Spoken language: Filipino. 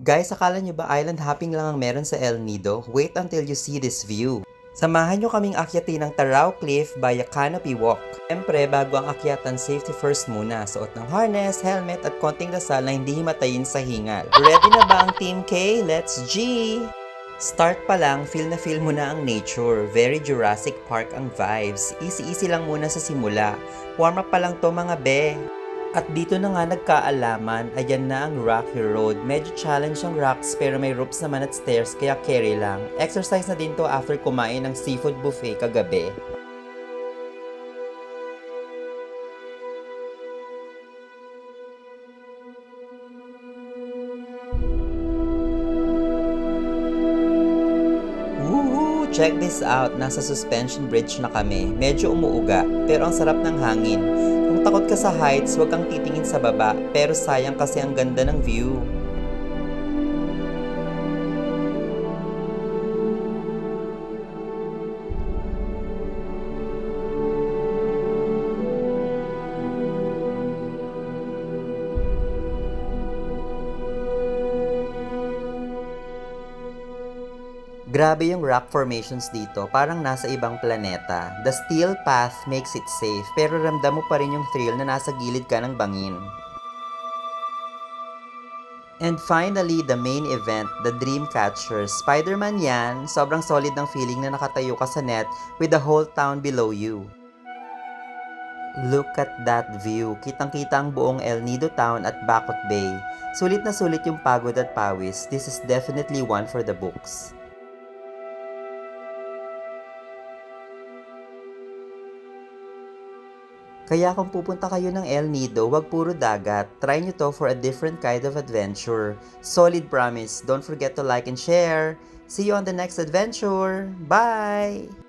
Guys, akala nyo ba island hopping lang ang meron sa El Nido? Wait until you see this view. Samahan nyo kaming akyatin ng Tarao Cliff via Canopy Walk. Siyempre, bago ang akyatan, safety first muna. Suot ng harness, helmet at konting dasal na hindi himatayin sa hingal. Ready na ba ang Team K? Let's G! Start pa lang, feel na feel mo na ang nature. Very Jurassic Park ang vibes. Easy-easy lang muna sa simula. Warm up pa lang to mga be. At dito na nga nagkaalaman, ayan na ang rocky road. Medyo challenge ang rocks pero may ropes naman at stairs kaya carry lang. Exercise na din to after kumain ng seafood buffet kagabi. Woohoo! Check this out, nasa suspension bridge na kami. Medyo umuuga, pero ang sarap ng hangin. Kung takot ka sa heights, huwag kang titingin sa baba, pero sayang kasi ang ganda ng view. Grabe yung rock formations dito, parang nasa ibang planeta. The steel path makes it safe, pero ramdam mo pa rin yung thrill na nasa gilid ka ng bangin. And finally, the main event, the Dreamcatcher. Spider-Man yan, sobrang solid ng feeling na nakatayo ka sa net with the whole town below you. Look at that view. Kitang-kita ang buong El Nido Town at Bacot Bay. Sulit na sulit yung pagod at pawis. This is definitely one for the books. Kaya kung pupunta kayo ng El Nido, wag puro dagat. Try nyo to for a different kind of adventure. Solid promise. Don't forget to like and share. See you on the next adventure. Bye!